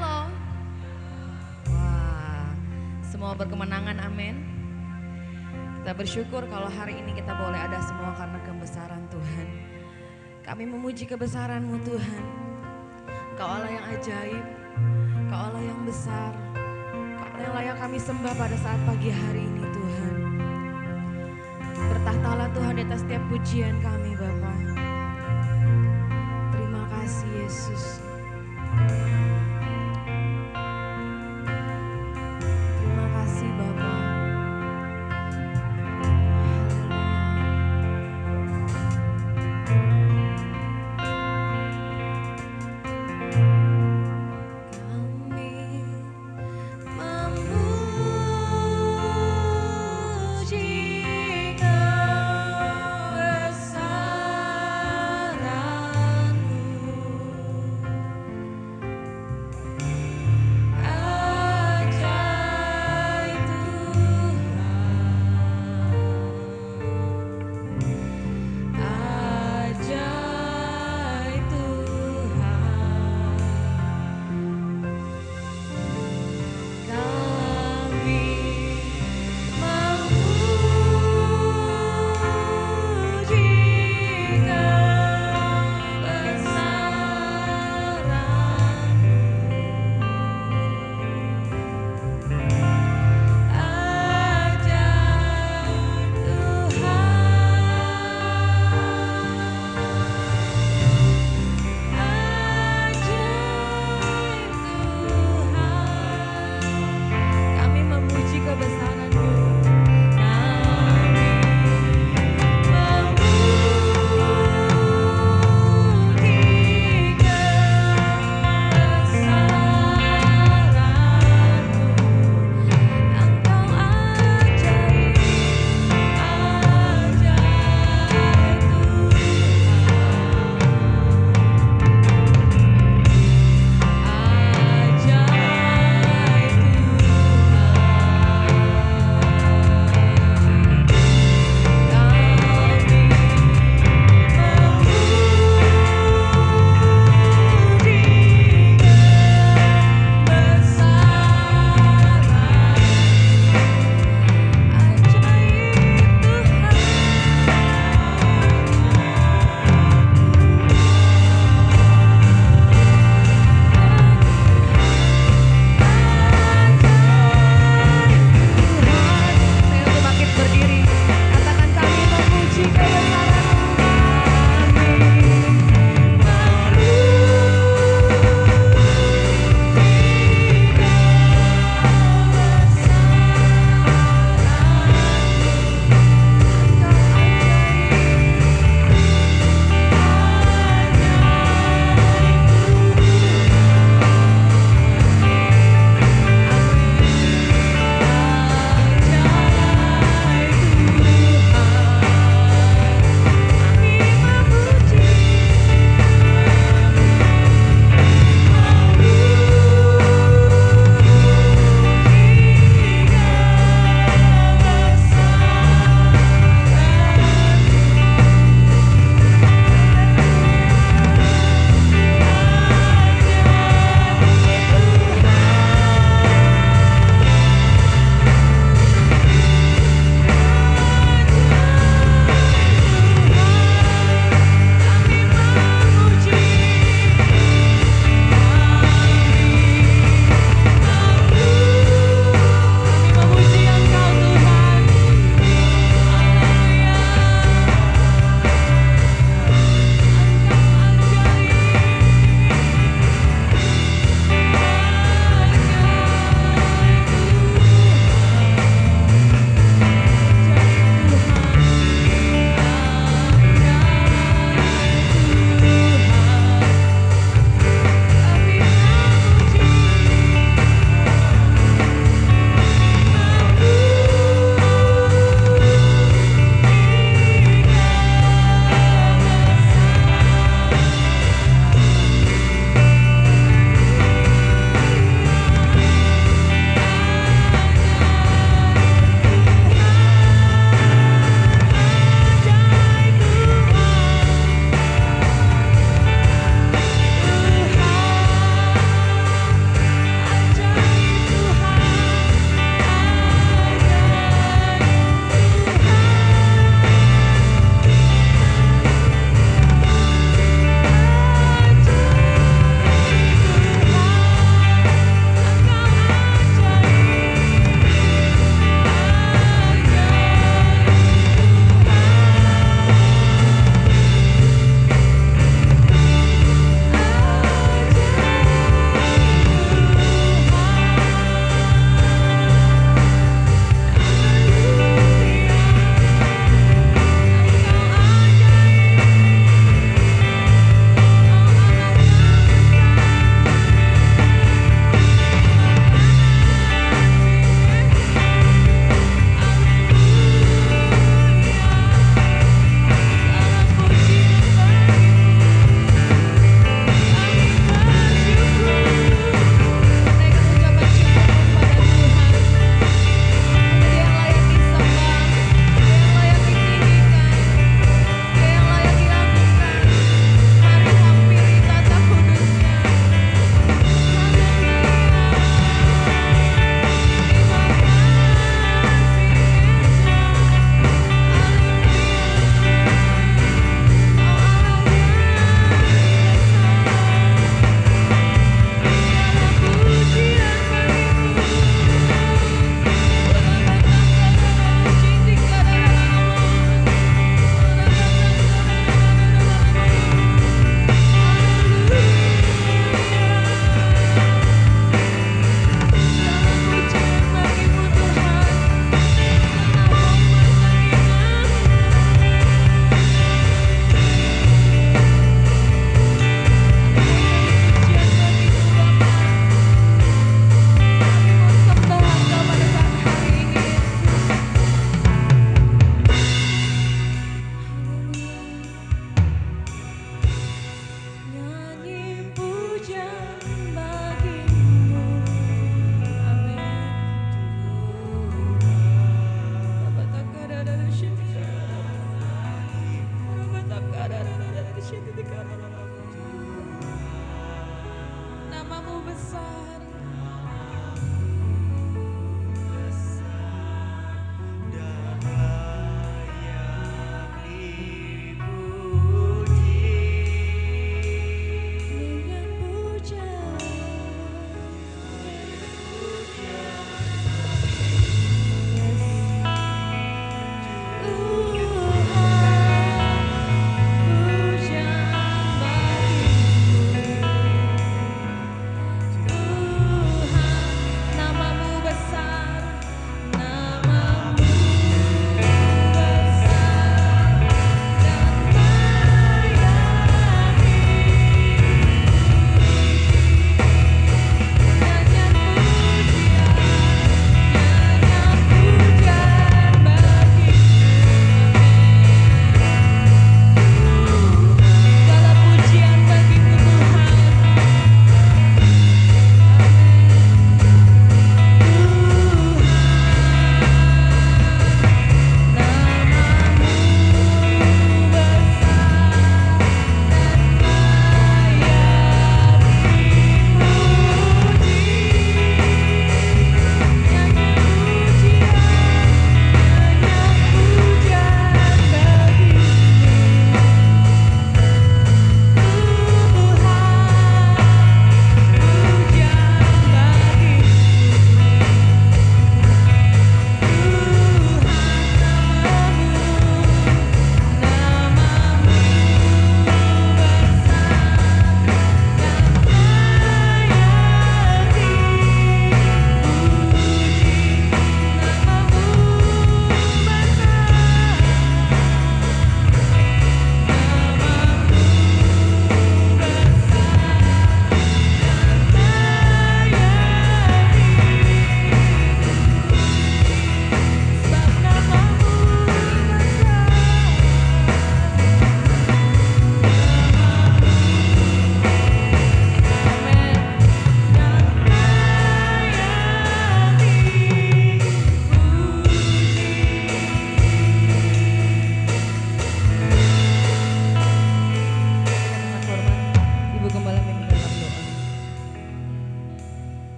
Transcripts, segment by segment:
Halo. Wah, semua berkemenangan, amin. Kita bersyukur kalau hari ini kita boleh ada semua karena kebesaran Tuhan. Kami memuji kebesaran-Mu Tuhan. Kau Allah yang ajaib, Kau Allah yang besar, Kau Allah yang layak kami sembah pada saat pagi hari ini Tuhan. Bertahtalah Tuhan di atas setiap pujian kami Bapa. Terima kasih Yesus. Terima kasih Bapa.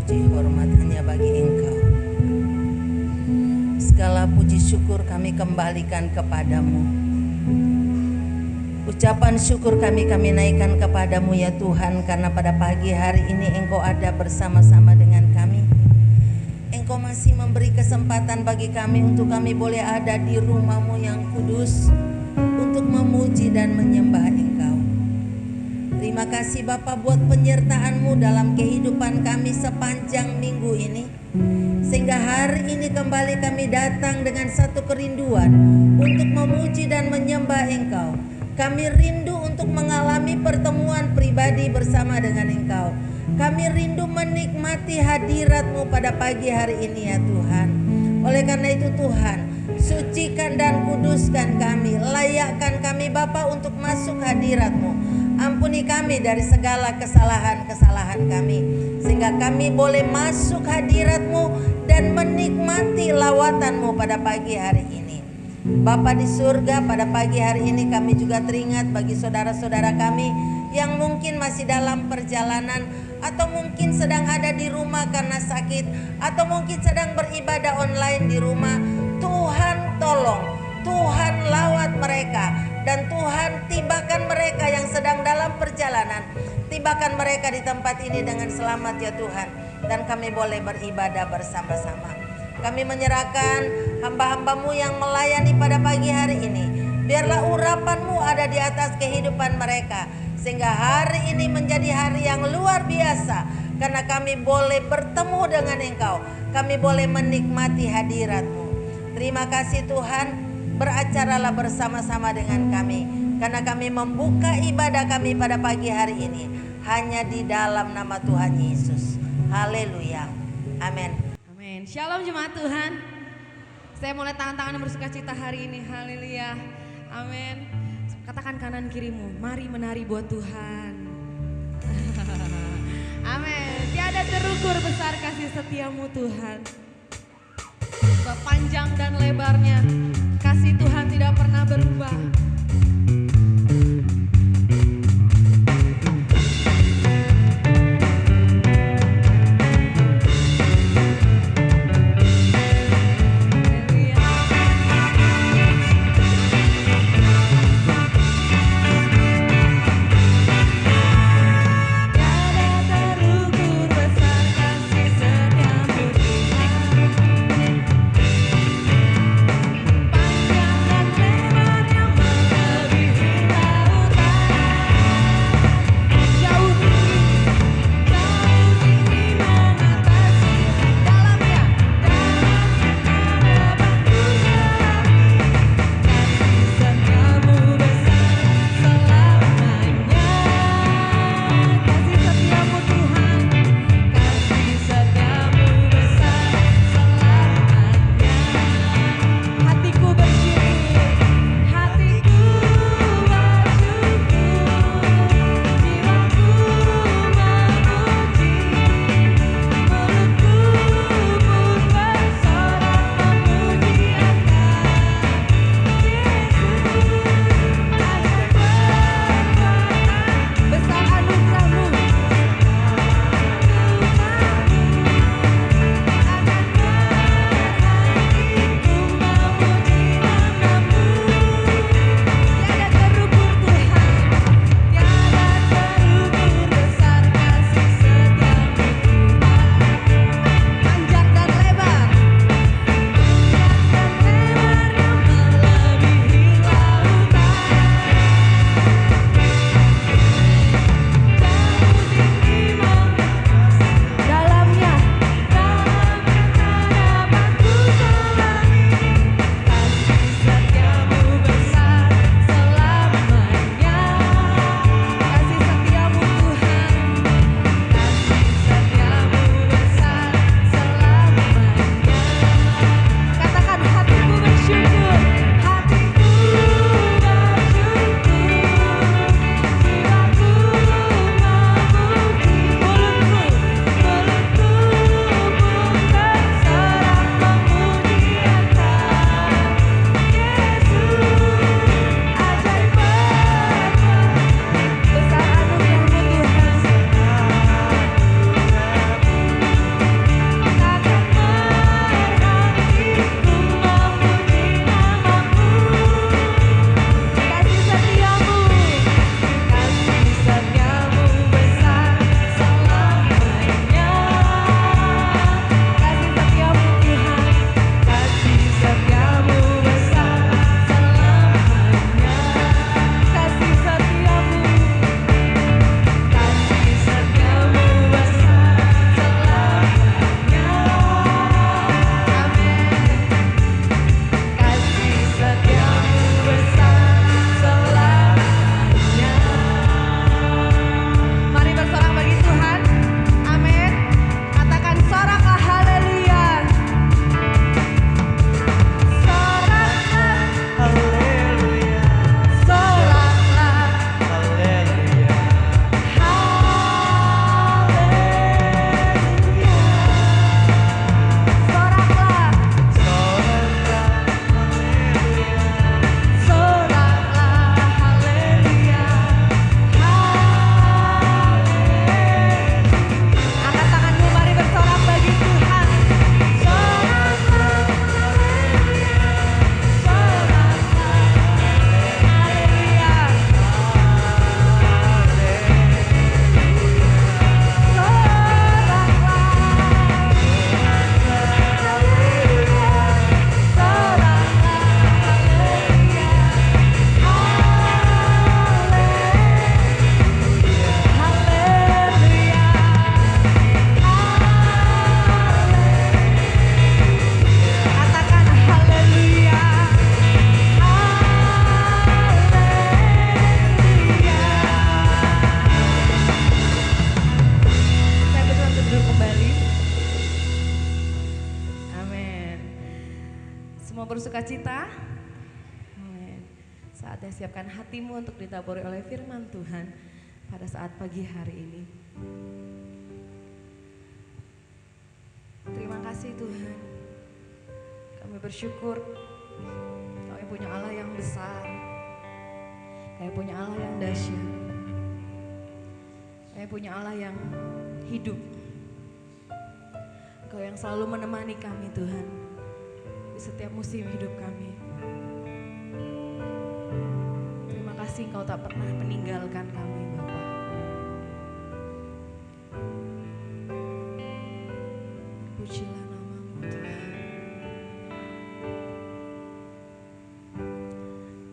puji hormat hanya bagi Engkau. Segala puji syukur kami kembalikan kepadamu. Ucapan syukur kami naikkan kepadamu ya Tuhan, karena pada pagi hari ini Engkau ada bersama-sama dengan kami. Engkau masih memberi kesempatan bagi kami untuk kami boleh ada di rumah-Mu yang kudus untuk memuji dan menyembah Engkau. Terima kasih Bapa buat penyertaan-Mu dalam kehidupan kami sepanjang minggu ini, sehingga hari ini kembali kami datang dengan satu kerinduan untuk memuji dan menyembah Engkau. Kami rindu untuk mengalami pertemuan pribadi bersama dengan Engkau. Kami rindu menikmati hadirat-Mu pada pagi hari ini ya Tuhan. Oleh karena itu Tuhan, sucikan dan kuduskan kami, layakkan kami Bapa untuk masuk hadirat-Mu. Ampuni kami dari segala kesalahan-kesalahan kami, sehingga kami boleh masuk hadirat-Mu dan menikmati lawatan-Mu pada pagi hari ini. Bapa di surga, pada pagi hari ini kami juga teringat bagi saudara-saudara kami yang mungkin masih dalam perjalanan, atau mungkin sedang ada di rumah karena sakit, atau mungkin sedang beribadah online di rumah. Tuhan tolong, Tuhan lawat mereka, dan Tuhan tibakan mereka yang sedang dalam perjalanan. Tibakan mereka di tempat ini dengan selamat ya Tuhan, dan kami boleh beribadah bersama-sama. Kami menyerahkan hamba-hamba-Mu yang melayani pada pagi hari ini. Biarlah urapan-Mu ada di atas kehidupan mereka, sehingga hari ini menjadi hari yang luar biasa, karena kami boleh bertemu dengan Engkau. Kami boleh menikmati hadirat-Mu. Terima kasih Tuhan, beracaralah bersama-sama dengan kami, karena kami membuka ibadah kami pada pagi hari ini hanya di dalam nama Tuhan Yesus. Haleluya. Amin. Amin. Shalom jemaat Tuhan. Saya mulai tangan-tangan bersuka cita hari ini. Haleluya. Amin. Katakan kanan kirimu, mari menari buat Tuhan. Amin. Tiada terukur besar kasih setiamu Tuhan. Sebab panjang dan lebarnya kasih Tuhan tidak pernah berubah. Panjang dan lebar sukacita. Amin. Saatnya siapkan hatimu untuk ditaburi oleh firman Tuhan pada saat pagi hari ini. Terima kasih Tuhan. Kami bersyukur kami punya Allah yang besar. Kami punya Allah yang dahsyat. Kami punya Allah yang hidup. Engkau yang selalu menemani kami Tuhan di setiap musim hidup kami. Terima kasih Engkau tak pernah meninggalkan kami Bapa. Pujilah nama-Mu Tuhan.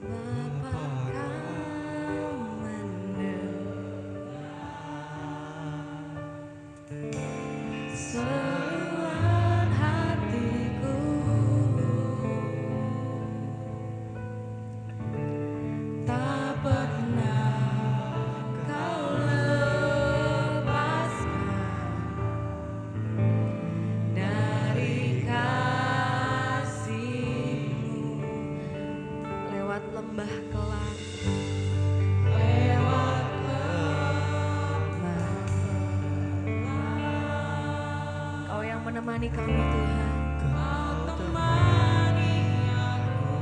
Bapa Kau mendengar seruan hatiku. Tak pernah Kau lepaskan dari kasih-Mu. Lewat lembah gelap, lewat lembah, Kau yang menemani kami Tuhan. Kau temani aku,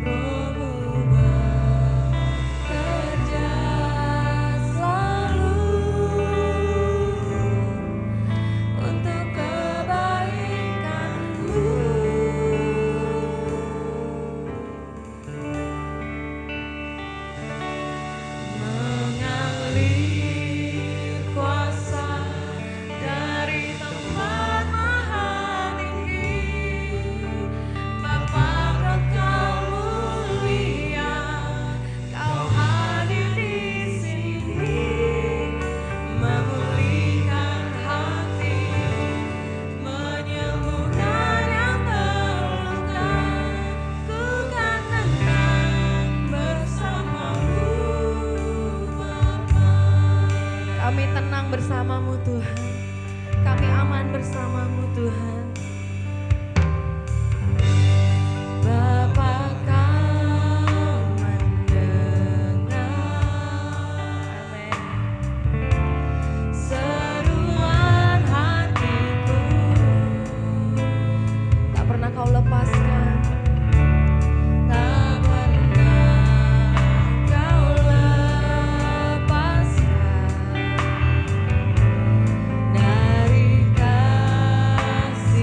Roh-Mu bekerja selalu untuk kebaikanku. Mengalir kuasa dari tempat maha tinggi. Bapa Roh Kau mulia, Kau hadir di sini, memulihkan hati, menyembuhkan yang terluka. Ku kan tenang bersama-Mu Bapa. Kami tenang bersama-Mu Tuhan. Kami aman bersama-Mu Tuhan. Bapa Kau mendengar, amin, seruan hatiku. Tak pernah Kau lepaskan. Tak pernah Kau lepaskan dari kasih.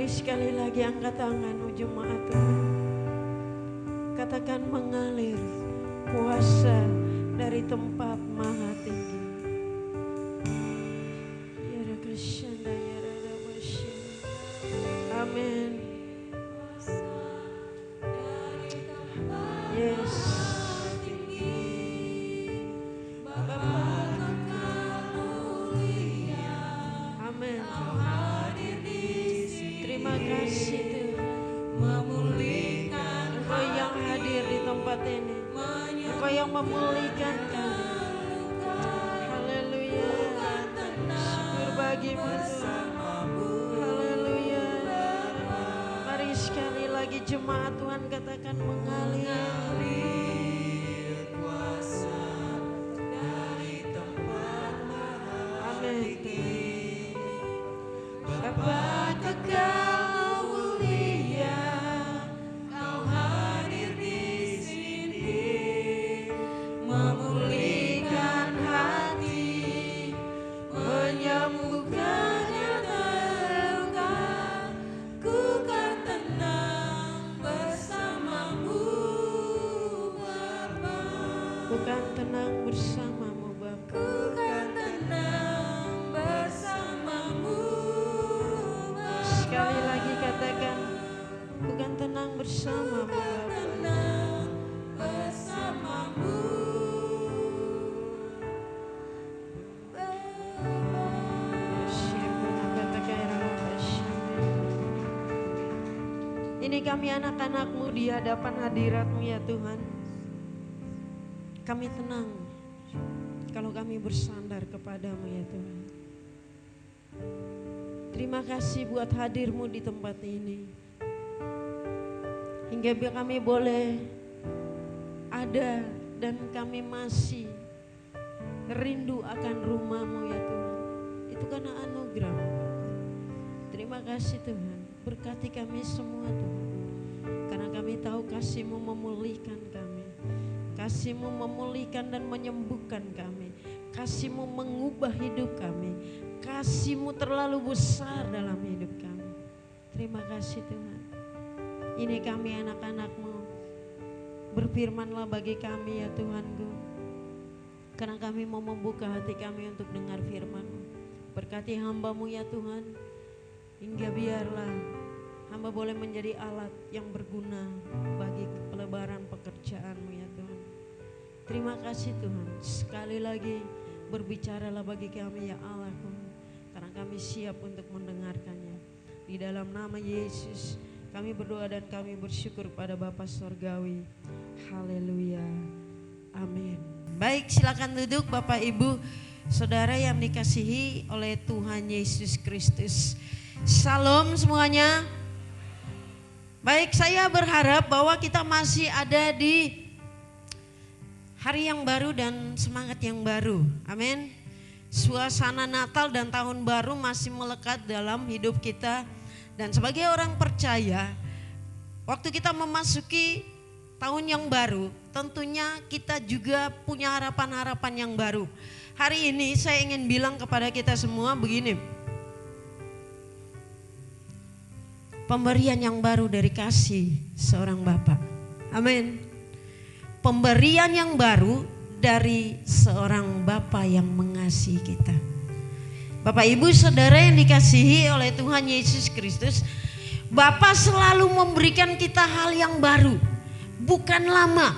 sekali lagi angkat tanganmu jemaat Tuhan. Katakan mengalir kuasa dari tempat maha tinggi. Ya Krishna ya Radha. Amin. Yes. Amin. Terima kasih Tuhan. Engkau yang hadir di tempat ini. Engkau yang memulihkan kami. Haleluya. Syukur bagimu Tuhan. Haleluya. Mari sekali lagi jemaat Tuhan katakan mengalir. Amin. Bapa kekal mulia, Kau hadir di sini, memulihkan hati, menyembuhkan yang terluka. Ku kan tenang bersamamu, Bapa. Bukan tenang bersamamu, Bapa. Ku kan tenang bersamamu, Bapa. Sekali lagi katakan, bukan tenang bersamamu, Bapa. Tenang bersamamu, ini kami anak-anak-Mu di hadapan hadirat-Mu ya Tuhan. Kami tenang kalau kami bersandar kepadamu ya Tuhan. Terima kasih buat hadir-Mu di tempat ini. Hingga kami boleh ada dan kami masih rindu akan rumah-Mu ya Tuhan. Itu karena anugerah-Mu. Terima kasih Tuhan. Berkati kami semua Tuhan. Karena kami tahu kasih-Mu memulihkan kami. Kasih-Mu memulihkan dan menyembuhkan kami. Kasih-Mu mengubah hidup kami. Kasih-Mu terlalu besar dalam hidup kami. Terima kasih Tuhan. Ini kami anak-anak-Mu. Berfirmanlah bagi kami ya Tuhanku. Karena kami mau membuka hati kami untuk dengar firman-Mu. Berkati hamba-Mu ya Tuhan. Hingga biarlah hamba boleh menjadi alat yang berguna bagi pelebaran pekerjaan-Mu ya Tuhan. Terima kasih Tuhan. Sekali lagi berbicaralah bagi kami ya Allahku. Karena kami siap untuk mendengarkannya. Di dalam nama Yesus kami berdoa dan kami bersyukur pada Bapa Sorgawi. Haleluya. Amin. Baik, silakan duduk Bapak Ibu, Saudara yang dikasihi oleh Tuhan Yesus Kristus. Salam semuanya. Baik, saya berharap bahwa kita masih ada di hari yang baru dan semangat yang baru. Amin. Suasana Natal dan Tahun Baru masih melekat dalam hidup kita. Dan sebagai orang percaya, waktu kita memasuki tahun yang baru, tentunya kita juga punya harapan-harapan yang baru. Hari ini saya ingin bilang kepada kita semua begini. Pemberian yang baru dari kasih seorang Bapa. Amin. Pemberian yang baru dari seorang Bapa yang mengasihi kita. Bapak Ibu Saudara yang dikasihi oleh Tuhan Yesus Kristus, Bapa selalu memberikan kita hal yang baru, bukan lama.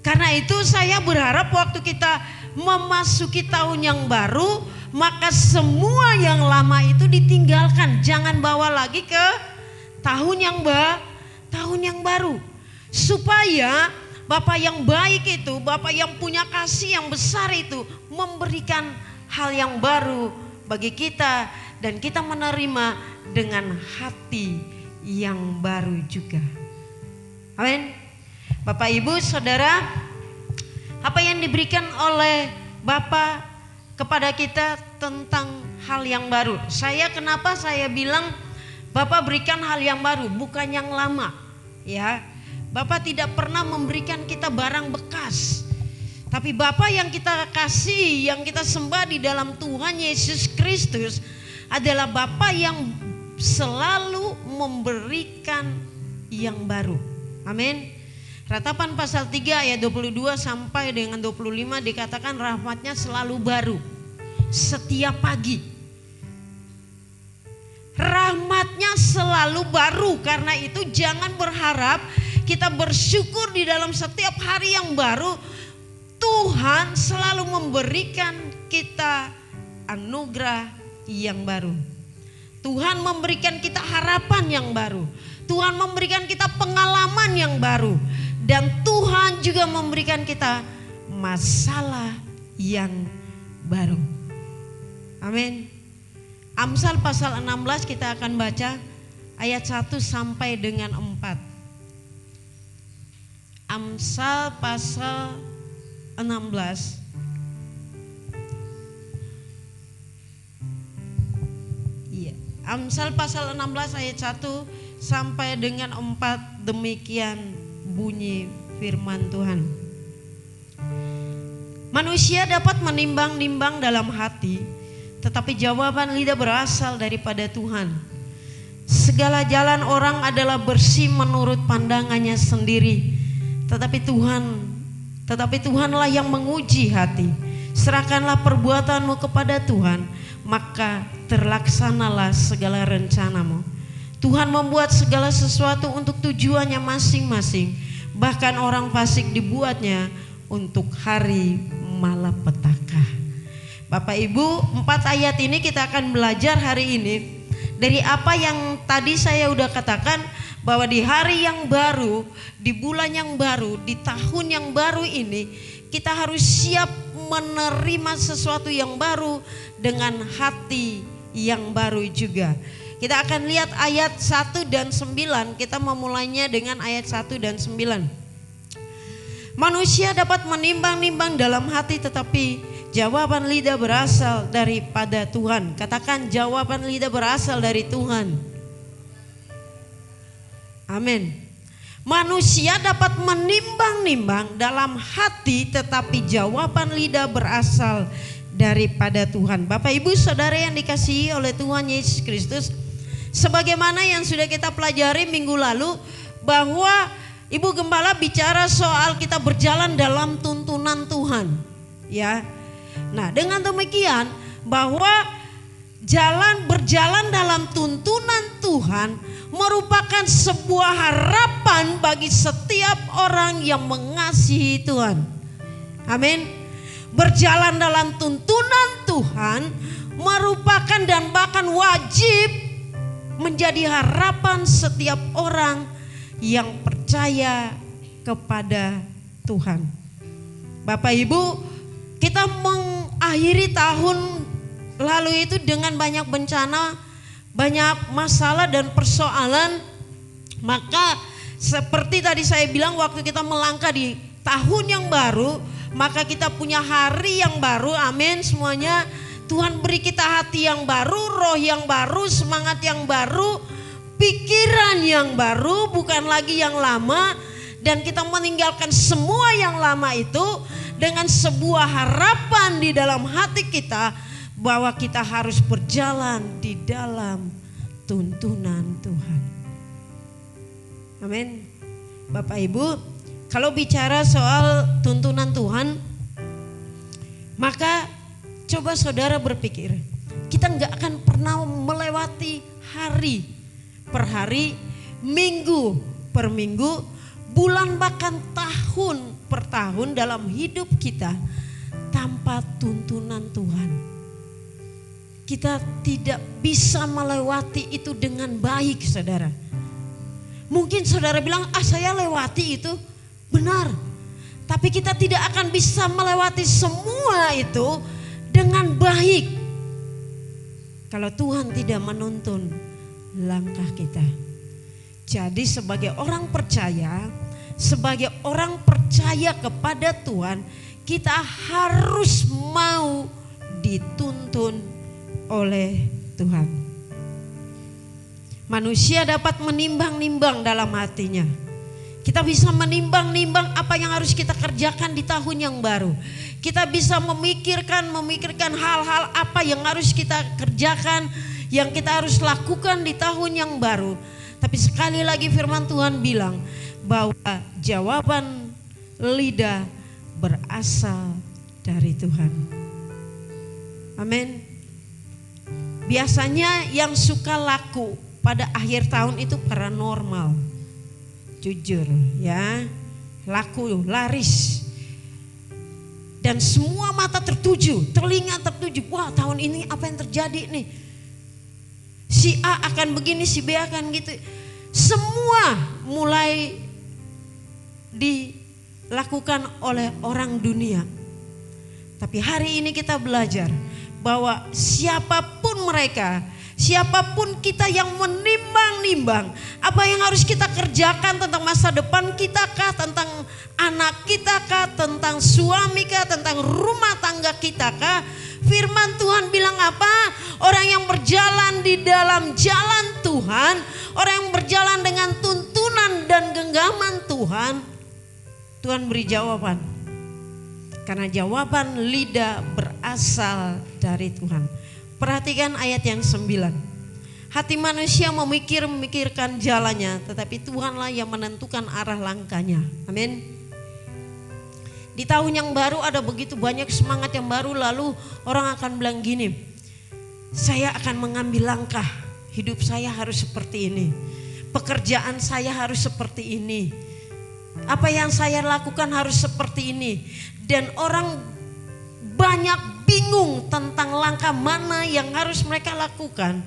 Karena itu saya berharap waktu kita memasuki tahun yang baru, maka semua yang lama itu ditinggalkan. Jangan bawa lagi ke tahun yang baru. Supaya Bapa yang baik itu, Bapa yang punya kasih yang besar itu memberikan hal yang baru bagi kita. Dan kita menerima dengan hati yang baru juga. Amin. Bapak Ibu Saudara, apa yang diberikan oleh Bapa kepada kita tentang hal yang baru. Kenapa saya bilang Bapak berikan hal yang baru, bukan yang lama. Ya, Bapak tidak pernah memberikan kita barang bekas. Tapi Bapa yang kita kasih, yang kita sembah di dalam Tuhan Yesus Kristus adalah Bapa yang selalu memberikan yang baru. Amin. Ratapan pasal 3 ayat 22 sampai dengan 25 dikatakan rahmatnya selalu baru setiap pagi. Rahmatnya selalu baru, karena itu jangan berharap kita bersyukur di dalam setiap hari yang baru. Tuhan selalu memberikan kita anugerah yang baru. Tuhan memberikan kita harapan yang baru. Tuhan memberikan kita pengalaman yang baru. Dan Tuhan juga memberikan kita masalah yang baru. Amin. Amsal pasal 16 kita akan baca ayat 1 sampai dengan 4. Amsal pasal 16 Amsal pasal 16 ayat 1 sampai dengan 4, demikian bunyi firman Tuhan. Manusia dapat menimbang-nimbang dalam hati, tetapi jawaban lidah berasal daripada Tuhan. Segala jalan orang adalah bersih menurut pandangannya sendiri, tetapi Tuhanlah yang menguji hati. Serahkanlah perbuatanmu kepada Tuhan, maka terlaksanalah segala rencanamu. Tuhan membuat segala sesuatu untuk tujuannya masing-masing. Bahkan orang fasik dibuatnya untuk hari malapetaka. Bapak Ibu, 4 ayat ini kita akan belajar hari ini dari apa yang tadi saya udah katakan, bahwa di hari yang baru, di bulan yang baru, di tahun yang baru ini, kita harus siap menerima sesuatu yang baru dengan hati yang baru juga. Kita akan lihat ayat 1 dan 9. Kita memulainya dengan ayat 1 dan 9. Manusia dapat menimbang-nimbang dalam hati, tetapi jawaban lidah berasal daripada Tuhan. Katakan, jawaban lidah berasal dari Tuhan. Amin. Manusia dapat menimbang-nimbang dalam hati, tetapi jawaban lidah berasal daripada Tuhan. Bapak Ibu Saudara yang dikasihi oleh Tuhan Yesus Kristus, sebagaimana yang sudah kita pelajari minggu lalu, bahwa Ibu Gembala bicara soal kita berjalan dalam tuntunan Tuhan, ya. Nah, dengan demikian bahwa berjalan dalam tuntunan Tuhan merupakan sebuah harapan bagi setiap orang yang mengasihi Tuhan. Amin. Berjalan dalam tuntunan Tuhan merupakan dan bahkan wajib menjadi harapan setiap orang yang percaya kepada Tuhan. Bapak Ibu, kita mengakhiri tahun lalu itu dengan banyak bencana, banyak masalah dan persoalan. Maka seperti tadi saya bilang, waktu kita melangkah di tahun yang baru, maka kita punya hari yang baru. Amin semuanya. Tuhan beri kita hati yang baru, roh yang baru, semangat yang baru, pikiran yang baru, bukan lagi yang lama. Dan kita meninggalkan semua yang lama itu dengan sebuah harapan di dalam hati kita, bahwa kita harus berjalan di dalam tuntunan Tuhan. Amin. Bapak Ibu, kalau bicara soal tuntunan Tuhan, maka coba saudara berpikir, kita nggak akan pernah melewati hari per hari, minggu per minggu, bulan bahkan tahun per tahun dalam hidup kita tanpa tuntunan Tuhan. Kita tidak bisa melewati itu dengan baik, saudara. Mungkin saudara bilang, saya lewati itu. Benar. Tapi kita tidak akan bisa melewati semua itu dengan baik kalau Tuhan tidak menuntun langkah kita. Jadi sebagai orang percaya kepada Tuhan, kita harus mau dituntun oleh Tuhan. Manusia dapat menimbang-nimbang dalam hatinya. Kita bisa menimbang-nimbang apa yang harus kita kerjakan di tahun yang baru. Kita bisa memikirkan hal-hal apa yang harus kita kerjakan, yang kita harus lakukan di tahun yang baru. Tapi sekali lagi firman Tuhan bilang bahwa jawaban lidah berasal dari Tuhan. Amin. Biasanya yang suka laku pada akhir tahun itu paranormal. Jujur ya, laku, laris. Dan semua mata tertuju, telinga tertuju. Wah, tahun ini apa yang terjadi nih? Si A akan begini, si B akan gitu. Semua mulai dilakukan oleh orang dunia. Tapi hari ini kita belajar bahwa siapapun mereka, siapapun kita yang menimbang-nimbang apa yang harus kita kerjakan tentang masa depan kita kah, tentang anak kita kah, tentang suami kah, tentang rumah tangga kita kah, firman Tuhan bilang apa? Orang yang berjalan di dalam jalan Tuhan, orang yang berjalan dengan tuntunan dan genggaman Tuhan, Tuhan beri jawaban. Karena jawaban lidah berasal dari Tuhan. Perhatikan ayat yang 9. Hati manusia memikirkan jalannya, tetapi Tuhanlah yang menentukan arah langkahnya. Amin. Di tahun yang baru ada begitu banyak semangat yang baru, lalu orang akan bilang gini, saya akan mengambil langkah, hidup saya harus seperti ini, pekerjaan saya harus seperti ini, apa yang saya lakukan harus seperti ini. Dan orang banyak bingung tentang langkah mana yang harus mereka lakukan.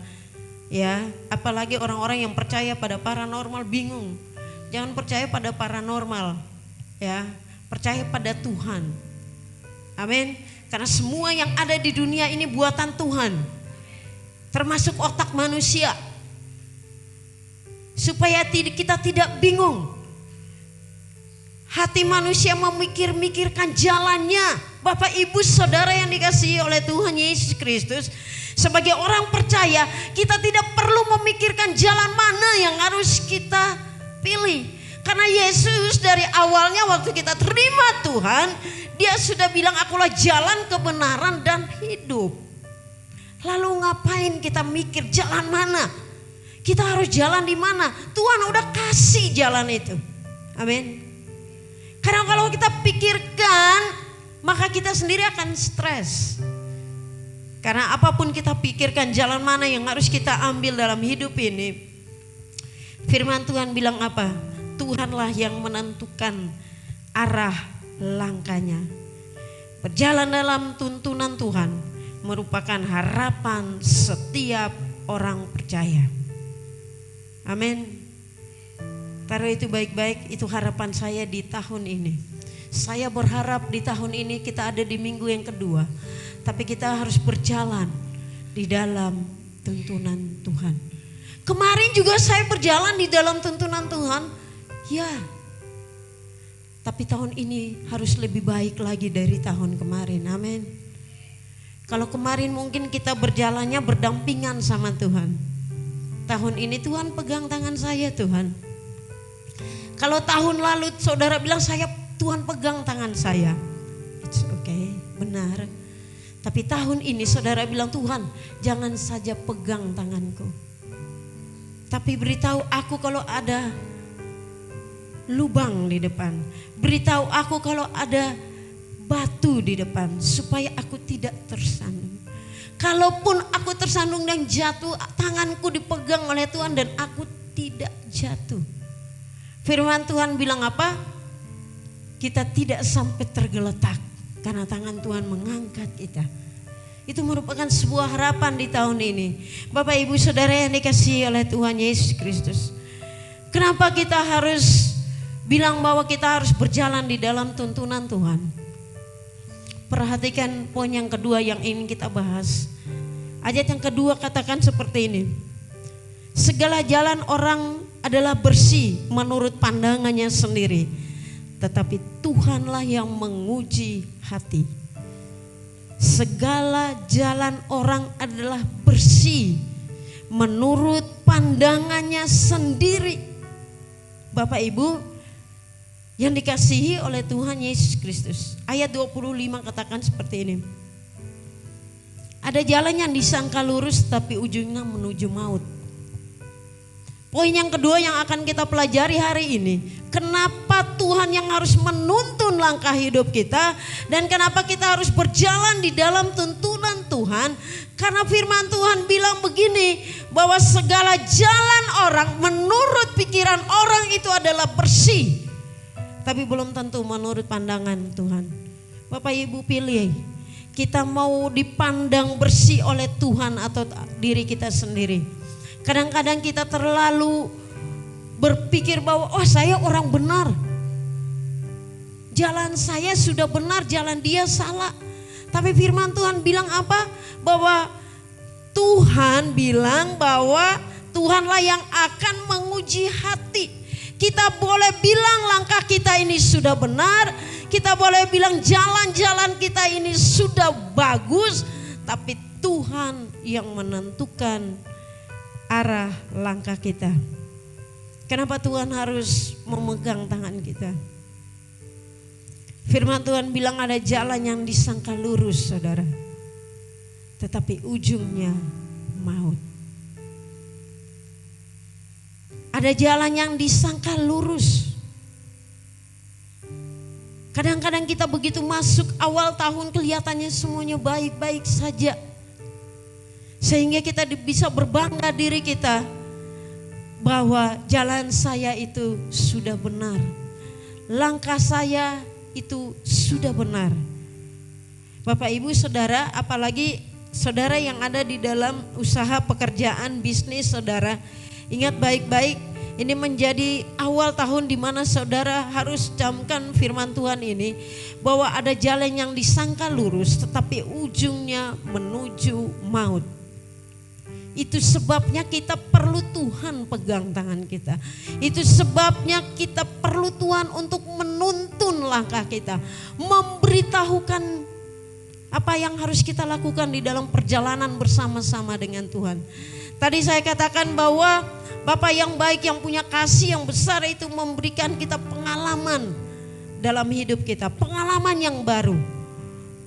Ya, apalagi orang-orang yang percaya pada paranormal bingung. Jangan percaya pada paranormal, ya, percaya pada Tuhan. Amin. Karena semua yang ada di dunia ini buatan Tuhan, termasuk otak manusia. Supaya kita tidak bingung. Hati manusia memikirkan jalannya. Bapak ibu saudara yang dikasihi oleh Tuhan Yesus Kristus, sebagai orang percaya kita tidak perlu memikirkan jalan mana yang harus kita pilih. Karena Yesus dari awalnya waktu kita terima Tuhan, dia sudah bilang akulah jalan, kebenaran dan hidup. Lalu ngapain kita mikir jalan mana? Kita harus jalan di mana? Tuhan udah kasih jalan itu. Amin. Karena kalau kita pikirkan, maka kita sendiri akan stres. Karena apapun kita pikirkan jalan mana yang harus kita ambil dalam hidup ini. Firman Tuhan bilang apa? Tuhanlah yang menentukan arah langkahnya. Berjalan dalam tuntunan Tuhan merupakan harapan setiap orang percaya. Amin. Taruh itu baik-baik, itu harapan saya di tahun ini. Saya berharap di tahun ini kita ada di minggu yang kedua. Tapi kita harus berjalan di dalam tuntunan Tuhan. Kemarin juga saya berjalan di dalam tuntunan Tuhan. Ya. Tapi tahun ini harus lebih baik lagi dari tahun kemarin. Amin. Kalau kemarin mungkin kita berjalannya berdampingan sama Tuhan. Tahun ini Tuhan pegang tangan saya Tuhan. Kalau tahun lalu saudara bilang Tuhan pegang tangan saya. It's okay, benar. Tapi tahun ini saudara bilang Tuhan jangan saja pegang tanganku. Tapi beritahu aku kalau ada lubang di depan. Beritahu aku kalau ada batu di depan supaya aku tidak tersandung. Kalaupun aku tersandung dan jatuh, tanganku dipegang oleh Tuhan dan aku tidak jatuh. Firman Tuhan bilang apa? Kita tidak sampai tergeletak karena tangan Tuhan mengangkat kita. Itu merupakan sebuah harapan di tahun ini. Bapak ibu saudara yang dikasihi oleh Tuhan Yesus Kristus. Kenapa kita harus bilang bahwa kita harus berjalan di dalam tuntunan Tuhan? Perhatikan poin yang kedua yang ingin kita bahas. Ayat yang kedua katakan seperti ini. Segala jalan orang adalah bersih menurut pandangannya sendiri, tetapi Tuhanlah yang menguji hati. Segala jalan orang adalah bersih menurut pandangannya sendiri. Bapak ibu yang dikasihi oleh Tuhan Yesus Kristus, ayat 25 katakan seperti ini. Ada jalan yang disangka lurus tapi ujungnya menuju maut. Poin yang kedua yang akan kita pelajari hari ini, kenapa Tuhan yang harus menuntun langkah hidup kita dan kenapa kita harus berjalan di dalam tuntunan Tuhan. Karena firman Tuhan bilang begini, bahwa segala jalan orang menurut pikiran orang itu adalah bersih, tapi belum tentu menurut pandangan Tuhan. Bapak Ibu pilih, kita mau dipandang bersih oleh Tuhan atau diri kita sendiri. Kadang-kadang kita terlalu berpikir bahwa saya orang benar. Jalan saya sudah benar, jalan dia salah. Tapi firman Tuhan bilang apa? Bahwa Tuhan bilang bahwa Tuhanlah yang akan menguji hati. Kita boleh bilang langkah kita ini sudah benar. Kita boleh bilang jalan-jalan kita ini sudah bagus. Tapi Tuhan yang menentukan arah langkah kita. Kenapa Tuhan harus memegang tangan kita? Firman Tuhan bilang ada jalan yang disangka lurus, saudara, tetapi ujungnya maut. Ada jalan yang disangka lurus. Kadang-kadang kita begitu masuk awal tahun kelihatannya semuanya baik-baik saja. Sehingga kita bisa berbangga diri kita bahwa jalan saya itu sudah benar. Langkah saya itu sudah benar. Bapak Ibu Saudara, apalagi saudara yang ada di dalam usaha pekerjaan bisnis saudara, ingat baik-baik, ini menjadi awal tahun di mana saudara harus camkan firman Tuhan ini, bahwa ada jalan yang disangka lurus tetapi ujungnya menuju maut. Itu sebabnya kita perlu Tuhan pegang tangan kita. Itu sebabnya kita perlu Tuhan untuk menuntun langkah kita, memberitahukan apa yang harus kita lakukan di dalam perjalanan bersama-sama dengan Tuhan. Tadi saya katakan bahwa Bapa yang baik, yang punya kasih yang besar itu memberikan kita pengalaman dalam hidup kita, pengalaman yang baru.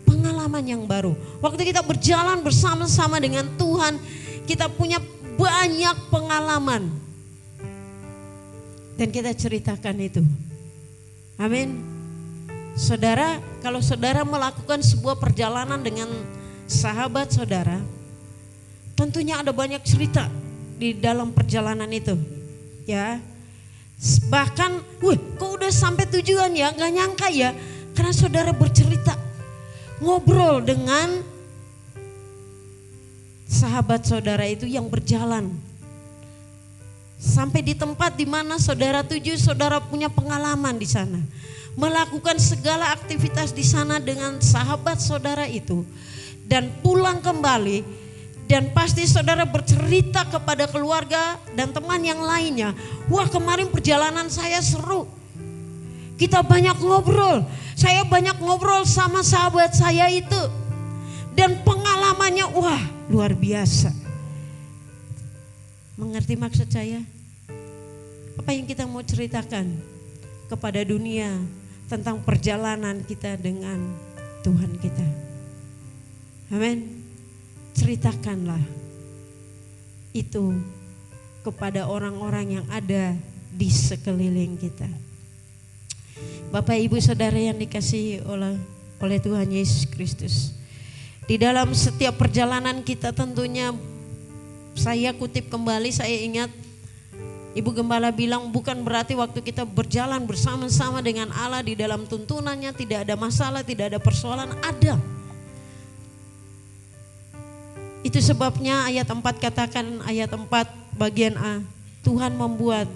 Pengalaman yang baru. Waktu kita berjalan bersama-sama dengan Tuhan, kita punya banyak pengalaman. Dan kita ceritakan itu. Amin. Saudara, kalau saudara melakukan sebuah perjalanan dengan sahabat saudara, tentunya ada banyak cerita di dalam perjalanan itu. Ya. Bahkan, kok udah sampai tujuan ya? Gak nyangka ya. Karena saudara bercerita, ngobrol dengan sahabat saudara itu yang berjalan sampai di tempat di mana saudara tuju. Saudara punya pengalaman di sana, melakukan segala aktivitas di sana dengan sahabat saudara itu, dan pulang kembali, dan pasti saudara bercerita kepada keluarga dan teman yang lainnya. Wah, kemarin perjalanan saya seru, kita banyak ngobrol, saya banyak ngobrol sama sahabat saya itu, dan pengalamannya wah luar biasa. Mengerti maksud saya? Apa yang kita mau ceritakan kepada dunia tentang perjalanan kita dengan Tuhan kita? Amin. Ceritakanlah itu kepada orang-orang yang ada di sekeliling kita. Bapak Ibu Saudara yang dikasihi oleh Tuhan Yesus Kristus. Di dalam setiap perjalanan kita tentunya, saya kutip kembali, saya ingat Ibu Gembala bilang bukan berarti waktu kita berjalan bersama-sama dengan Allah di dalam tuntunannya tidak ada masalah, tidak ada persoalan, ada. Itu sebabnya ayat 4 katakan, ayat 4 bagian A, Tuhan membuat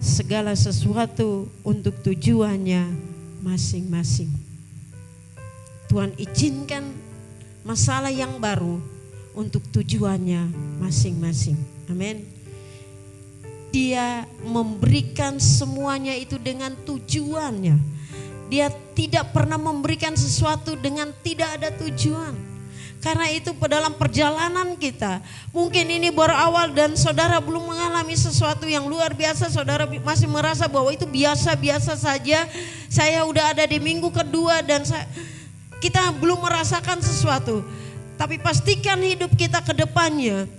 segala sesuatu untuk tujuannya masing-masing. Tuhan izinkan masalah yang baru untuk tujuannya masing-masing. Amin. Dia memberikan semuanya itu dengan tujuannya. Dia tidak pernah memberikan sesuatu dengan tidak ada tujuan. Karena itu dalam perjalanan kita, mungkin ini baru awal dan saudara belum mengalami sesuatu yang luar biasa, saudara masih merasa bahwa itu biasa-biasa saja. Saya udah ada di minggu kedua dan kita belum merasakan sesuatu. Tapi pastikan hidup kita ke depannya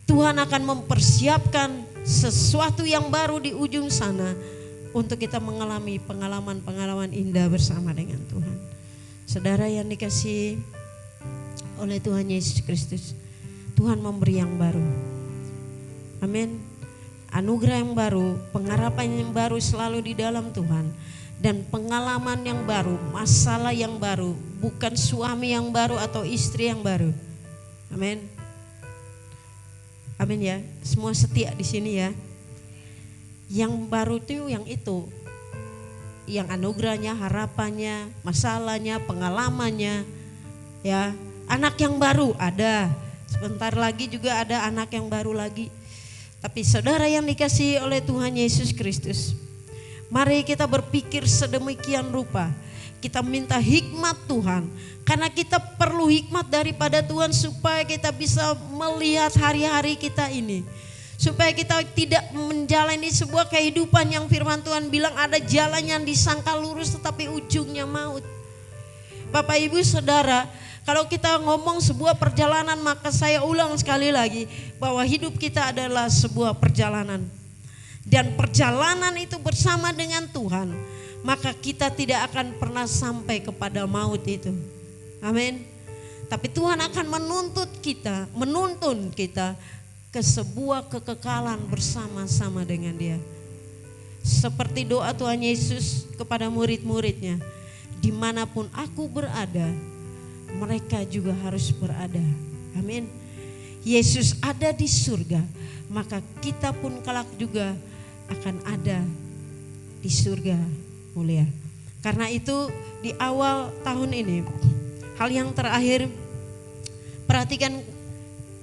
Tuhan akan mempersiapkan sesuatu yang baru di ujung sana untuk kita mengalami pengalaman-pengalaman indah bersama dengan Tuhan. Saudara yang dikasihi oleh Tuhan Yesus Kristus, Tuhan memberi yang baru. Amin. Anugerah yang baru, pengharapan yang baru selalu di dalam Tuhan. Dan pengalaman yang baru, masalah yang baru, bukan suami yang baru atau istri yang baru. Amin. Amin ya. Semua setia di sini ya. Yang baru itu yang itu. Yang anugerahnya, harapannya, masalahnya, pengalamannya. Ya, anak yang baru ada. Sebentar lagi juga ada anak yang baru lagi. Tapi saudara yang dikasihi oleh Tuhan Yesus Kristus, mari kita berpikir sedemikian rupa. Kita minta hikmat Tuhan. Karena kita perlu hikmat daripada Tuhan supaya kita bisa melihat hari-hari kita ini. Supaya kita tidak menjalani sebuah kehidupan yang firman Tuhan bilang ada jalan yang disangka lurus tetapi ujungnya maut. Bapak Ibu Saudara, kalau kita ngomong sebuah perjalanan maka saya ulang sekali lagi bahwa hidup kita adalah sebuah perjalanan. Dan perjalanan itu bersama dengan Tuhan, maka kita tidak akan pernah sampai kepada maut itu. Amin. Tapi Tuhan akan menuntun kita ke sebuah kekekalan bersama-sama dengan Dia. Seperti doa Tuhan Yesus kepada murid-muridnya, dimanapun aku berada, mereka juga harus berada. Amin. Yesus ada di surga, maka kita pun kelak juga akan ada di surga mulia. Karena itu di awal tahun ini, hal yang terakhir, perhatikan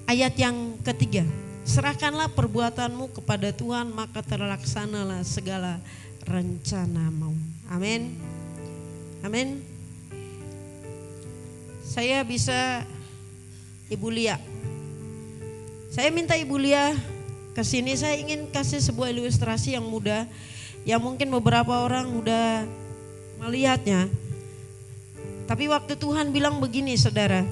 ayat yang ketiga. Serahkanlah perbuatanmu kepada Tuhan, maka terlaksanalah segala rencanamu. Amin. Amin. Saya bisa Ibu Lia. Saya minta Ibu Lia ke sini, saya ingin kasih sebuah ilustrasi yang mudah, yang mungkin beberapa orang udah melihatnya. Tapi waktu Tuhan bilang begini saudara,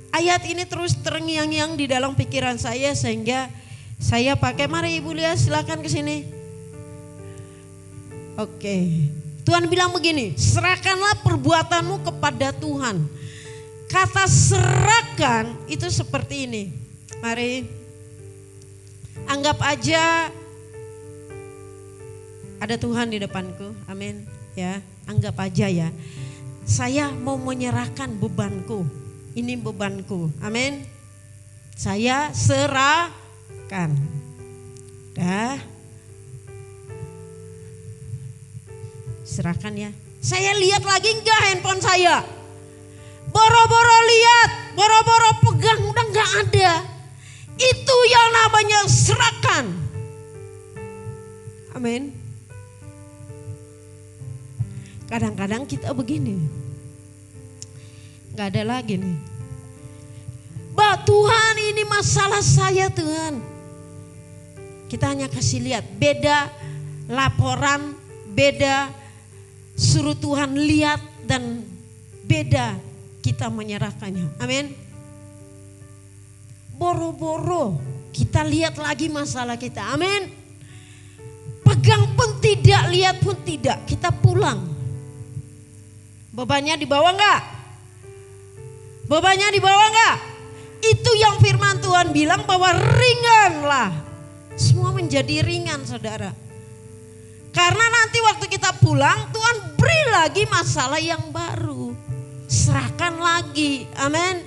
ayat ini terus terngiang-ngiang di dalam pikiran saya sehingga saya pakai, mari Ibu Lia silakan ke sini. Oke. Tuhan bilang begini, serahkanlah perbuatanmu kepada Tuhan. Kata serahkan itu seperti ini. Mari anggap aja ada Tuhan di depanku. Amin. Ya, anggap aja ya. Saya mau menyerahkan bebanku. Ini bebanku. Amin. Saya serahkan. Dah. Serahkan ya. Saya lihat lagi enggak handphone saya? Boro-boro lihat, boro-boro pegang, udah enggak ada. Itu yang namanya serahkan. Amin. Kadang-kadang kita begini, enggak ada lagi nih. Tuhan ini masalah saya Tuhan. Kita hanya kasih lihat, beda laporan, beda suruh Tuhan lihat dan beda kita menyerahkannya. Amin. Boro-boro kita lihat lagi masalah kita. Amin. Pegang pun tidak, lihat pun tidak, kita pulang. Bebannya dibawa enggak? Bebannya dibawa enggak? Itu yang firman Tuhan bilang bahwa ringanlah. Semua menjadi ringan saudara. Karena nanti waktu kita pulang Tuhan beri lagi masalah yang baru. Serahkan lagi, amin.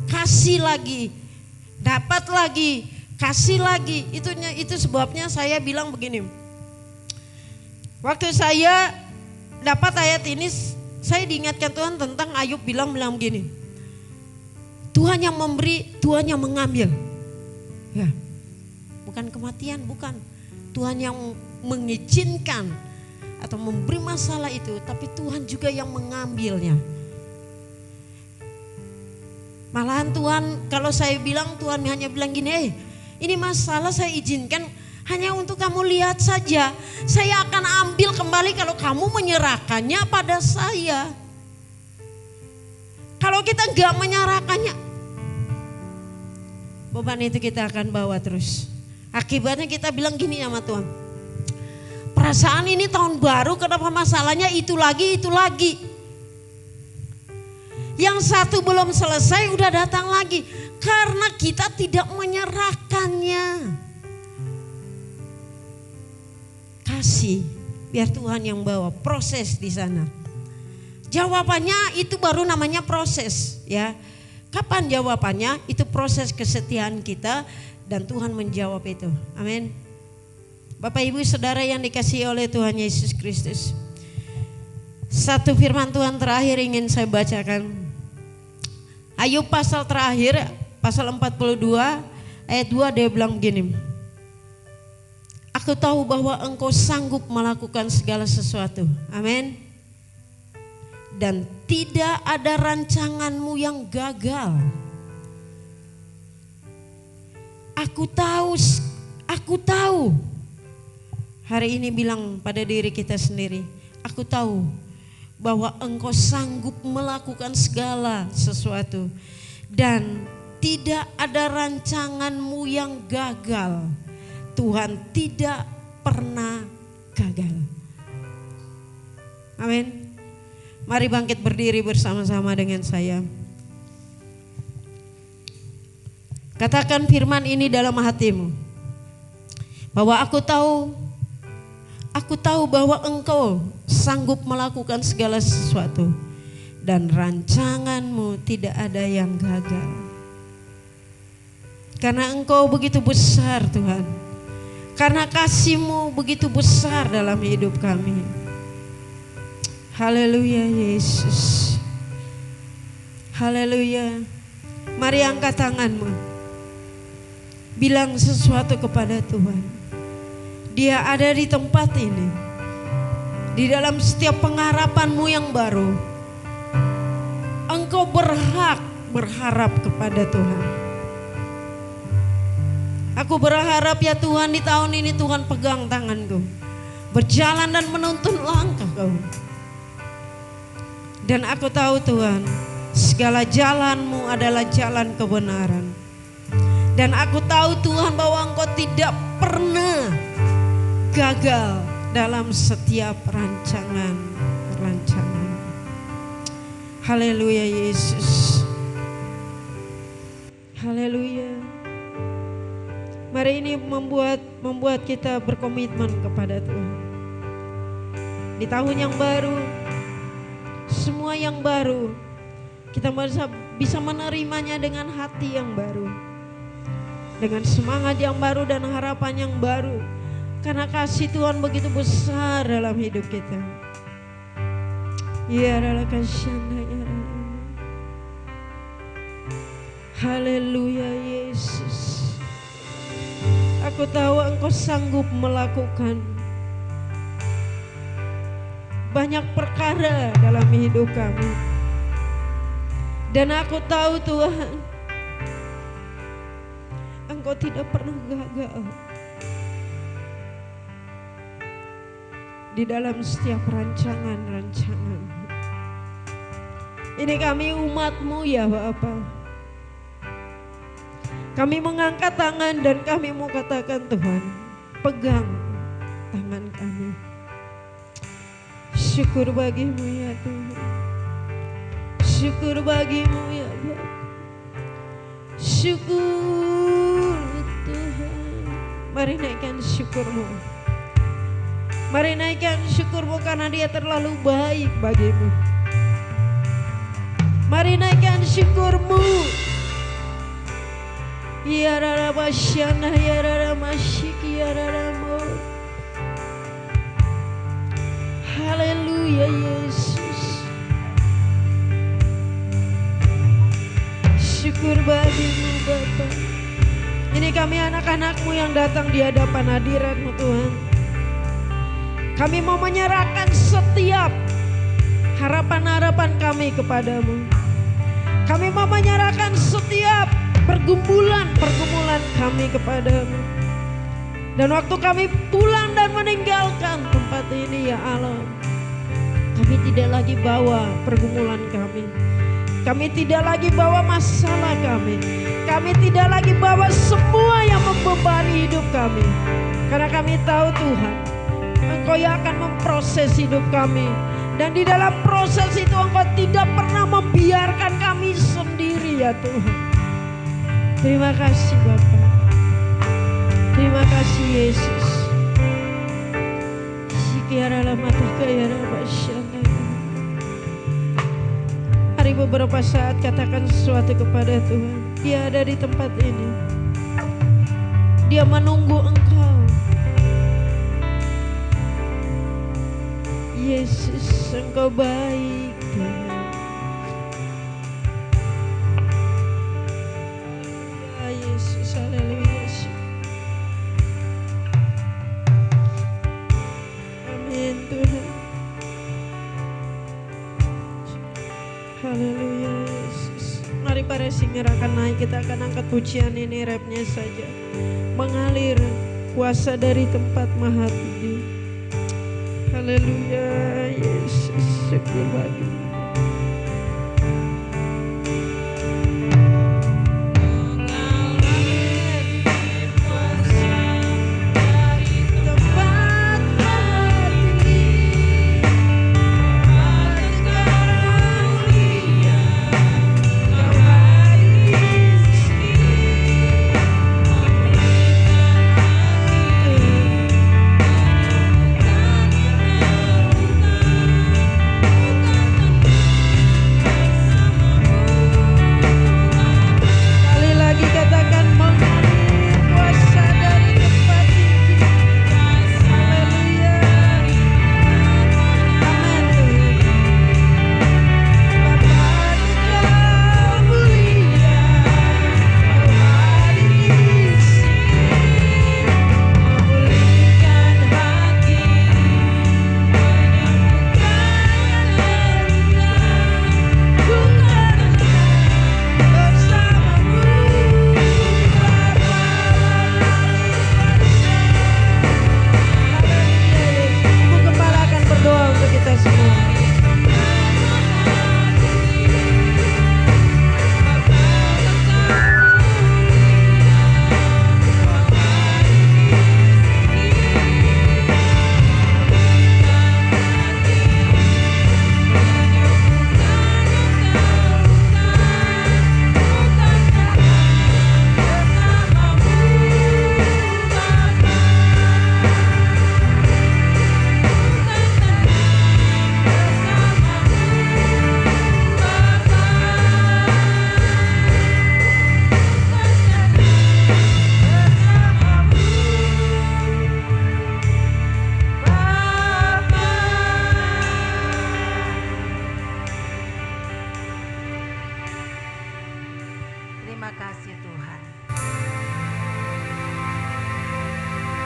Kasih lagi, dapat lagi, kasih lagi. Itu sebabnya saya bilang begini. Waktu saya dapat ayat ini, saya diingatkan Tuhan tentang Ayub bilang begini. Tuhan yang memberi, Tuhan yang mengambil. Ya, bukan kematian, bukan. Tuhan yang mengizinkan atau memberi masalah itu, tapi Tuhan juga yang mengambilnya. Malahan Tuhan, kalau saya bilang, Tuhan hanya bilang gini, ini masalah saya izinkan hanya untuk kamu lihat saja. Saya akan ambil kembali kalau kamu menyerahkannya pada saya. Kalau kita nggak menyerahkannya, beban itu kita akan bawa terus. Akibatnya kita bilang gini sama Tuhan, perasaan ini tahun baru kenapa masalahnya itu lagi. Yang satu belum selesai udah datang lagi. Karena kita tidak menyerahkannya. Kasih, biar Tuhan yang bawa proses di sana. Jawabannya itu baru namanya proses ya. Kapan jawabannya? Itu proses kesetiaan kita dan Tuhan menjawab itu. Amin. Bapak Ibu Saudara yang dikasihi oleh Tuhan Yesus Kristus. Satu firman Tuhan terakhir ingin saya bacakan. Ayub pasal terakhir, pasal 42 ayat 2 dia bilang begini. Aku tahu bahwa engkau sanggup melakukan segala sesuatu. Amin. Dan tidak ada rancanganmu yang gagal. Aku tahu. Hari ini bilang pada diri kita sendiri, aku tahu bahwa engkau sanggup melakukan segala sesuatu. Dan tidak ada rancanganmu yang gagal. Tuhan tidak pernah gagal. Amin. Mari bangkit berdiri bersama-sama dengan saya. Katakan firman ini dalam hatimu. Bahwa aku tahu bahwa engkau sanggup melakukan segala sesuatu. Dan rancanganmu tidak ada yang gagal. Karena engkau begitu besar Tuhan. Karena kasih-Mu begitu besar dalam hidup kami. Haleluya Yesus. Haleluya. Mari angkat tanganmu. Bilang sesuatu kepada Tuhan. Dia ada di tempat ini. Di dalam setiap pengharapanmu yang baru. Engkau berharap kepada Tuhan. Aku berharap ya Tuhan di tahun ini Tuhan pegang tanganku. Berjalan dan menuntun langkahku. Dan aku tahu Tuhan, segala jalan-Mu adalah jalan kebenaran. Dan aku tahu Tuhan bahwa Engkau tidak pernah gagal dalam setiap rancangan. Haleluya Yesus. Haleluya. Mari ini membuat kita berkomitmen kepada Tuhan. Di tahun yang baru, semua yang baru, kita bisa menerimanya dengan hati yang baru. Dengan semangat yang baru dan harapan yang baru. Karena kasih Tuhan begitu besar dalam hidup kita. Ya adalah kasih. Haleluya Yesus. Aku tahu Engkau sanggup melakukan banyak perkara dalam hidup kami. Dan aku tahu Tuhan, Engkau tidak pernah gagal di dalam setiap rancangan-rancangan. Ini kami umat-Mu ya Bapa. Kami mengangkat tangan dan kami mau katakan Tuhan, pegang tangan kami. Syukur bagi-Mu ya Tuhan. Syukur bagi-Mu ya Bapa. Syukur Tuhan. Mari naikkan syukur-Mu. Mari naikkan syukur-Mu karena Dia terlalu baik bagi-Mu. Mari naikkan syukur-Mu. Ya rara basyana ya rara masyiki ya rara mo. Haleluya Yesus. Syukur bagi-Mu Bapa. Ini kami anak-anak-Mu yang datang di hadapan hadirat-Mu Tuhan. Kami mau menyerahkan setiap harapan-harapan kami kepadamu. Kami mau menyerahkan setiap pergumulan kami kepadamu. Dan waktu kami pulang dan meninggalkan tempat ini ya Allah, kami tidak lagi bawa pergumulan kami. Kami tidak lagi bawa masalah kami. Kami tidak lagi bawa semua yang membebani hidup kami. Karena kami tahu Tuhan, Engkau yang akan memproses hidup kami. Dan di dalam proses itu Engkau tidak pernah membiarkan kami sendiri ya Tuhan. Terima kasih Bapa. Terima kasih Yesus. Hari beberapa saat katakan sesuatu kepada Tuhan. Dia ada di tempat ini. Dia menunggu Engkau. Yesus, Engkau baik Tuhan. Ya Yesus, haleluya. Amin Tuhan. Haleluya Yesus. Mari para singer akan naik, kita akan angkat pujian ini, rapnya saja. Mengalir kuasa dari tempat Maha Tinggi. Haleluya Yesus, syukur bagi.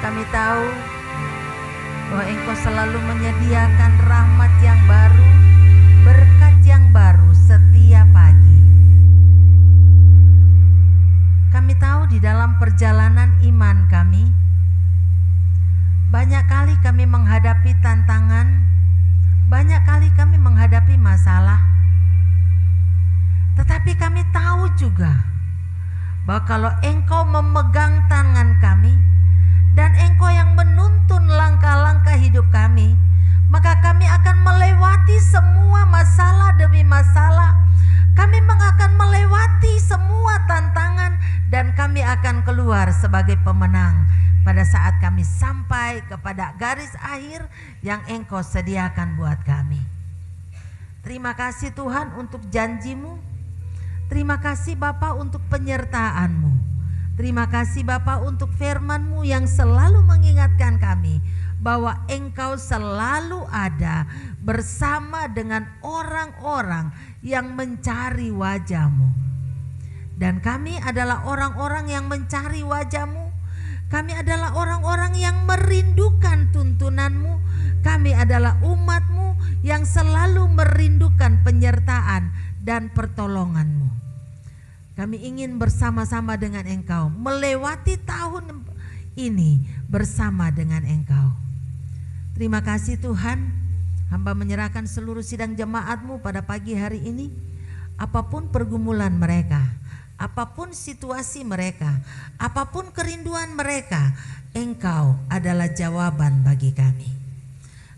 Kami tahu bahwa Engkau selalu menyediakan rahmat yang baru, berkat yang baru setiap pagi. Kami tahu di dalam perjalanan iman kami, banyak kali kami menghadapi tantangan, banyak kali kami menghadapi masalah. Tetapi kami tahu juga bahwa kalau Engkau memegang tangan kami dan Engkau yang menuntun langkah-langkah hidup kami, maka kami akan melewati semua masalah demi masalah. Kami akan melewati semua tantangan dan kami akan keluar sebagai pemenang pada saat kami sampai kepada garis akhir yang Engkau sediakan buat kami. Terima kasih Tuhan untuk janji-Mu. Terima kasih Bapa untuk penyertaan-Mu. Terima kasih Bapa untuk firman-Mu yang selalu mengingatkan kami bahwa Engkau selalu ada bersama dengan orang-orang yang mencari wajah-Mu. Dan kami adalah orang-orang yang mencari wajah-Mu. Kami adalah orang-orang yang merindukan tuntunan-Mu. Kami adalah umat-Mu yang selalu merindukan penyertaan dan pertolongan-Mu. Kami ingin bersama-sama dengan Engkau melewati tahun ini bersama dengan Engkau. Terima kasih Tuhan. Hamba menyerahkan seluruh sidang jemaat-Mu pada pagi hari ini. apapun pergumulan mereka, apapun situasi mereka, apapun kerinduan mereka, Engkau adalah jawaban bagi kami.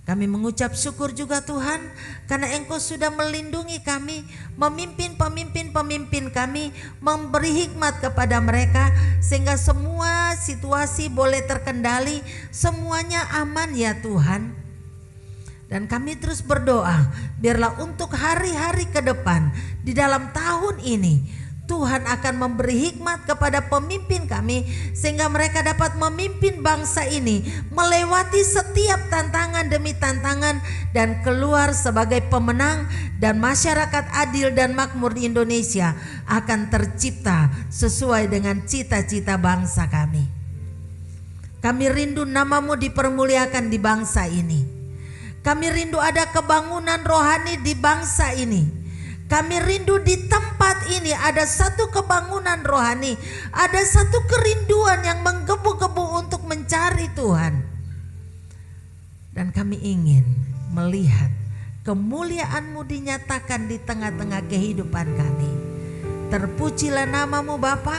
Kami mengucap syukur juga Tuhan, karena Engkau sudah melindungi kami, memimpin pemimpin-pemimpin kami, memberi hikmat kepada mereka, sehingga semua situasi boleh terkendali, semuanya aman ya Tuhan. Dan kami terus berdoa, biarlah untuk hari-hari ke depan, di dalam tahun ini, Tuhan akan memberi hikmat kepada pemimpin kami, sehingga mereka dapat memimpin bangsa ini melewati setiap tantangan demi tantangan dan keluar sebagai pemenang, dan masyarakat adil dan makmur di Indonesia akan tercipta sesuai dengan cita-cita bangsa kami. Kami rindu namamu dipermuliakan di bangsa ini. Kami rindu ada kebangunan rohani di bangsa ini. Kami rindu di tempat ini ada satu kebangunan rohani, ada satu kerinduan yang menggebu-gebu untuk mencari Tuhan. Dan kami ingin melihat kemuliaan-Mu dinyatakan di tengah-tengah kehidupan kami. Terpujilah namamu Bapa,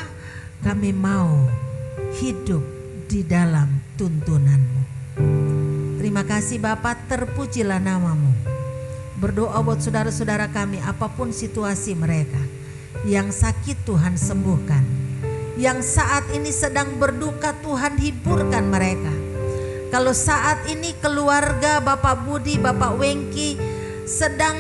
kami mau hidup di dalam tuntunan-Mu. Terima kasih Bapa, terpujilah namamu. Berdoa buat saudara-saudara kami, apapun situasi mereka, yang sakit Tuhan sembuhkan, yang saat ini sedang berduka Tuhan hiburkan mereka. Kalau saat ini keluarga Bapak Budi, Bapak Wengki sedang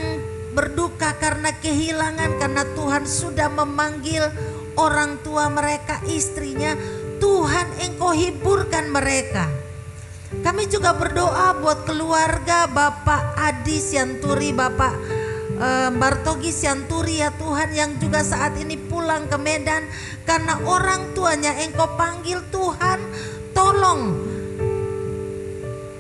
berduka karena kehilangan, karena Tuhan sudah memanggil orang tua mereka, istrinya, Tuhan Engkau hiburkan mereka. Kami juga berdoa buat keluarga Bapak Adi Sianturi, Bapak Bartogi Sianturi ya Tuhan, yang juga saat ini pulang ke Medan karena orang tuanya Engkau panggil. Tuhan tolong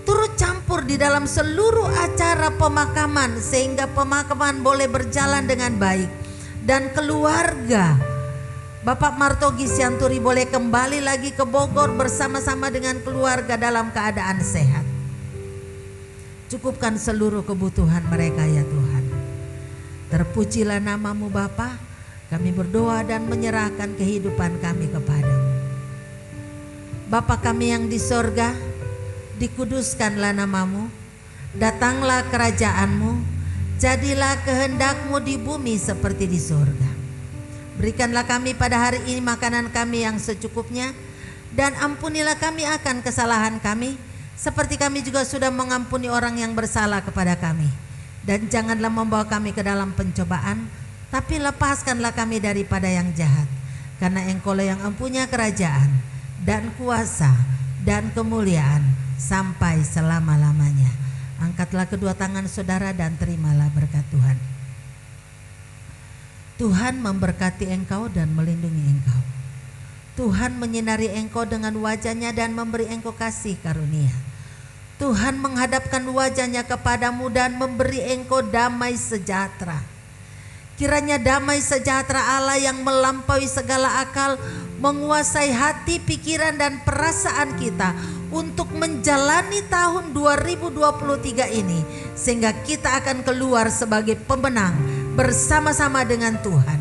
turut campur di dalam seluruh acara pemakaman, sehingga pemakaman boleh berjalan dengan baik, dan keluarga Bapak Martogi Sianturi boleh kembali lagi ke Bogor bersama-sama dengan keluarga dalam keadaan sehat. Cukupkan seluruh kebutuhan mereka ya Tuhan. Terpujilah namamu Bapa. Kami berdoa dan menyerahkan kehidupan kami kepadamu. Bapa kami yang di sorga, dikuduskanlah namamu. Datanglah kerajaanmu. Jadilah kehendakmu di bumi seperti di sorga. Berikanlah kami pada hari ini makanan kami yang secukupnya, dan ampunilah kami akan kesalahan kami, seperti kami juga sudah mengampuni orang yang bersalah kepada kami. Dan janganlah membawa kami ke dalam pencobaan, tapi lepaskanlah kami daripada yang jahat. Karena Engkau-lah yang mempunyai kerajaan dan kuasa dan kemuliaan sampai selama-lamanya. Angkatlah kedua tangan saudara dan terimalah berkat Tuhan. Tuhan memberkati engkau dan melindungi engkau. Tuhan menyinari engkau dengan wajah-Nya dan memberi engkau kasih karunia. Tuhan menghadapkan wajah-Nya kepadamu dan memberi engkau damai sejahtera. Kiranya damai sejahtera Allah yang melampaui segala akal menguasai hati, pikiran dan perasaan kita untuk menjalani tahun 2023 ini, sehingga kita akan keluar sebagai pemenang bersama-sama dengan Tuhan.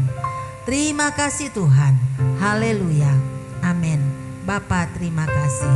Terima kasih Tuhan. Haleluya. Amin. Bapa terima kasih.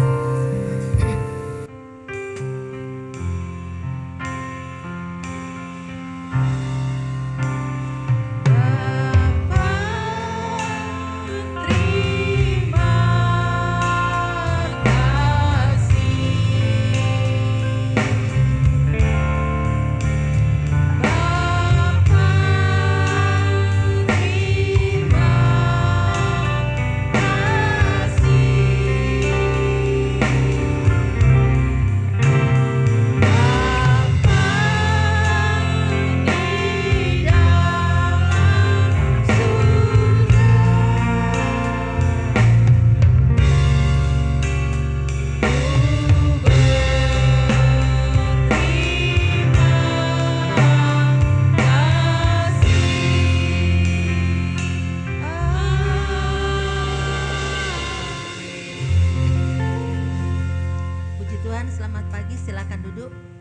Selamat pagi, silakan duduk.